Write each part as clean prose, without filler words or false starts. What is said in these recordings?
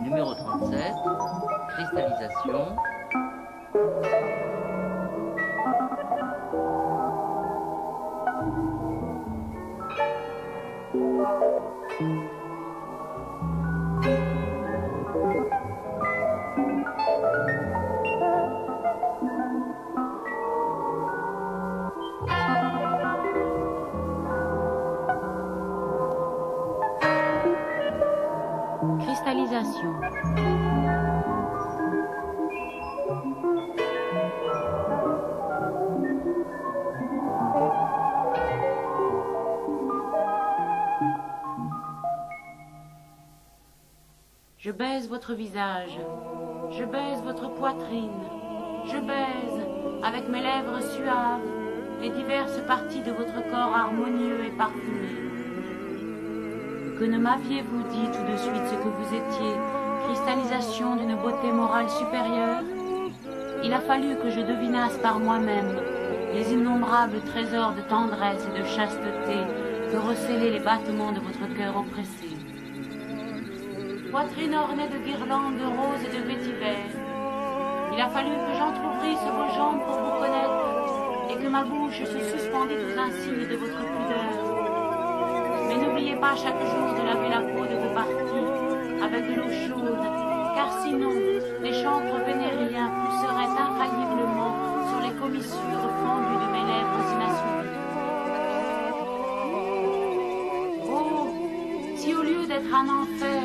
Numéro 37, cristallisation. Cristallisation. Je baise votre visage, je baise votre poitrine, je baise avec mes lèvres suaves les diverses parties de votre corps harmonieux et parfumé. Que ne m'aviez-vous dit tout de suite ce que vous étiez, cristallisation d'une beauté morale supérieure? Il a fallu que je devinasse par moi-même les innombrables trésors de tendresse et de chasteté que recélaient les battements de votre cœur oppressé. Poitrine ornée de guirlandes de roses et de vétiver, il a fallu que j'entr'ouvrisse vos jambes pour vous connaître et que ma bouche se suspendît aux insignes de votre pudeur. Mais n'oubliez pas chaque jour de laver la peau de vos parties avec de l'eau chaude, car sinon les chancres vénériens pousseraient infailliblement sur les commissures fendues de mes lèvres inassouvies. Oh, si au lieu d'être un enfer,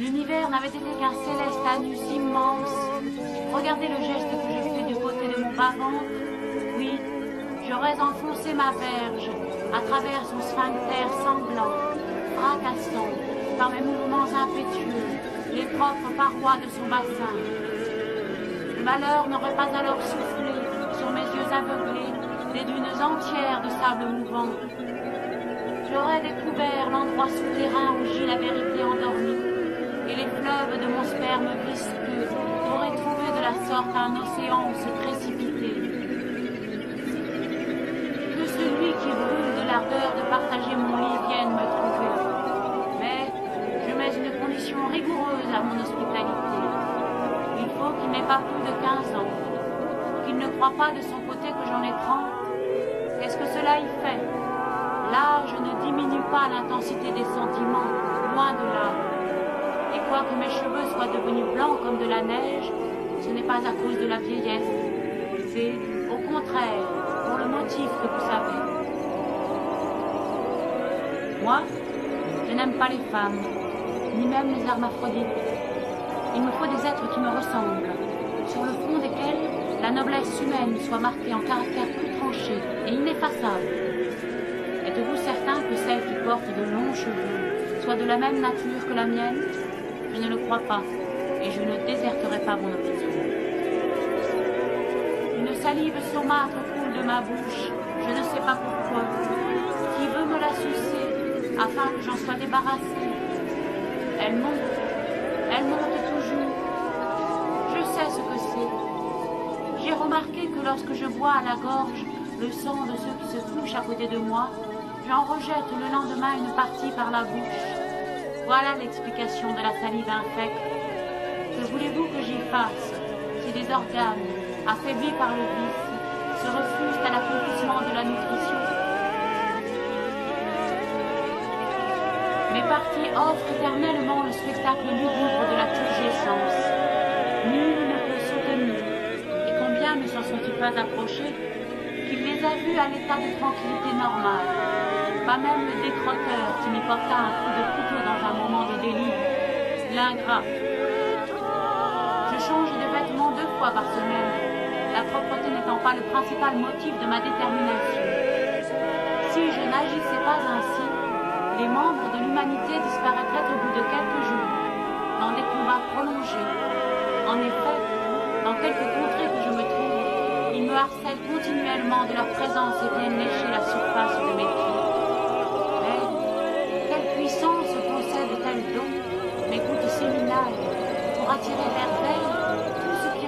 l'univers n'avait été qu'un céleste anus immense, regardez le geste que je fais du côté de mon bas-ventre. Oui, j'aurais enfoncé ma verge à travers son sphincter sanglant, fracassant par mes mouvements impétueux les propres parois de son bassin. Le malheur n'aurait pas alors soufflé sur mes yeux aveuglés des dunes entières de sable mouvant. J'aurais découvert l'endroit souterrain où gît la vérité endormie, et les fleuves de mon sperme visqueux auraient trouvé de la sorte un océan où se précipiter. Que celui qui brûle de l'ardeur de partager mon lit vienne me trouver. Mais je mets une condition rigoureuse à mon hospitalité. Il faut qu'il n'ait pas plus de 15 ans, qu'il ne croie pas de son côté que j'en ai 30. Qu'est-ce que cela y fait? L'âge ne diminue pas l'intensité des sentiments, loin de là. Et quoique mes cheveux soient devenus blancs comme de la neige, ce n'est pas à cause de la vieillesse. C'est, au contraire, pour le motif que vous savez. Moi, je n'aime pas les femmes, ni même les hermaphrodites. Il me faut des êtres qui me ressemblent, sur le fond desquels la noblesse humaine soit marquée en caractères plus tranchés et ineffaçables. Êtes-vous certain que celle qui porte de longs cheveux soit de la même nature que la mienne? Je ne le crois pas, et je ne déserterai pas mon opinion. Une salive saumâtre coule de ma bouche, je ne sais pas pourquoi. Qui veut me la sucer, afin que j'en sois débarrassée? Elle monte toujours. Je sais ce que c'est. J'ai remarqué que lorsque je bois à la gorge le sang de ceux qui se couchent à côté de moi, j'en rejette le lendemain une partie par la bouche. Voilà l'explication de la salive infecte. Que voulez-vous que j'y fasse si des organes, affaiblis par le vice, se refusent à l'accomplissement de la nutrition? Mes parties offrent éternellement le spectacle lugubre de la turgescence. Nul ne peut soutenir, et combien ne s'en sont-ils pas approchés, qu'il les a vus à l'état de tranquillité normale. Pas même le décrotteur qui m'y porta un coup de couteau dans un moment de délire. L'ingrat. Je change de vêtements 2 fois par semaine, la propreté n'étant pas le principal motif de ma détermination. Si je n'agissais pas ainsi, les membres de l'humanité disparaîtraient au bout de quelques jours, dans des combats prolongés. En effet, dans quelques contrées que je me trouve, ils me harcèlent continuellement de leur présence et viennent lécher la surface de mes pieds. Puissance possède tel don, mes gouttes séminales, pour attirer vers elles tout ce qui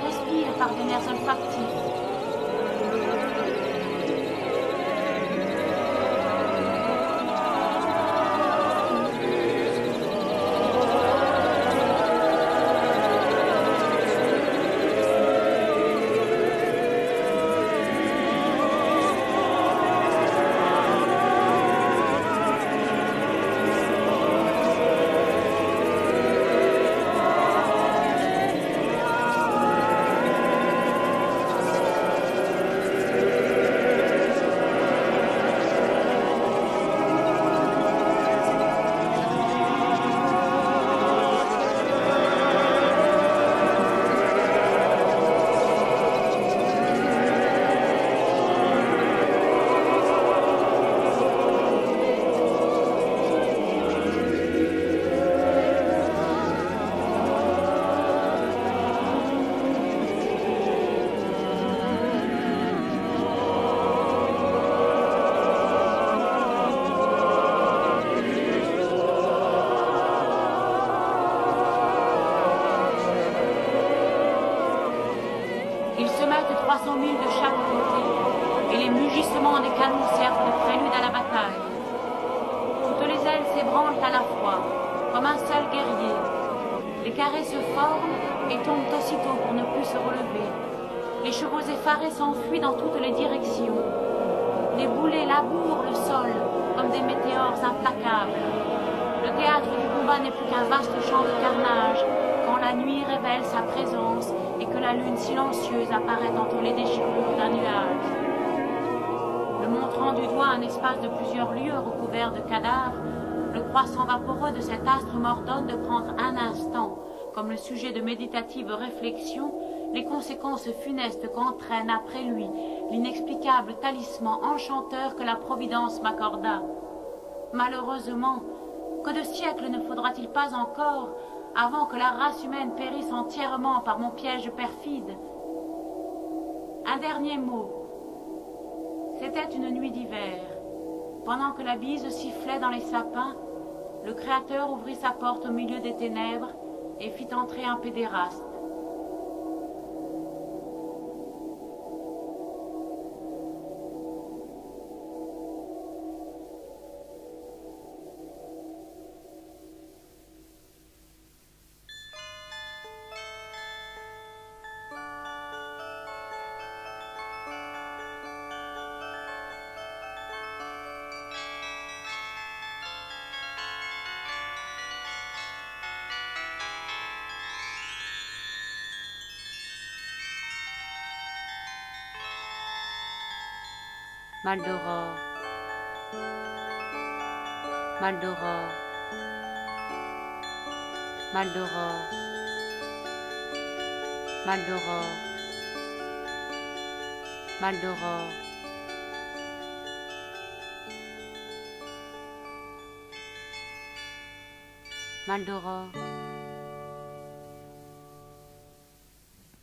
300 000 de chaque côté, et les mugissements des canons servent de prélude à la bataille. Toutes les ailes s'ébranlent à la fois, comme un seul guerrier. Les carrés se forment et tombent aussitôt pour ne plus se relever. Les chevaux effarés s'enfuient dans toutes les directions. Les boulets labourent le sol comme des météores implacables. Le théâtre du combat n'est plus qu'un vaste champ de carnage quand la nuit révèle sa présence et que la lune silencieuse apparaît entre les déchirures d'un nuage. Le montrant du doigt un espace de plusieurs lieues recouvert de cadavres, le croissant vaporeux de cet astre m'ordonne de prendre un instant, comme le sujet de méditative réflexion, les conséquences funestes qu'entraîne après lui l'inexplicable talisman enchanteur que la Providence m'accorda. Malheureusement, que de siècles ne faudra-t-il pas encore avant que la race humaine périsse entièrement par mon piège perfide? Un dernier mot. C'était une nuit d'hiver. Pendant que la bise sifflait dans les sapins, le Créateur ouvrit sa porte au milieu des ténèbres et fit entrer un pédéraste. Maldoror, Maldoror, Maldoror, Maldoror, Maldoror. Maldoror.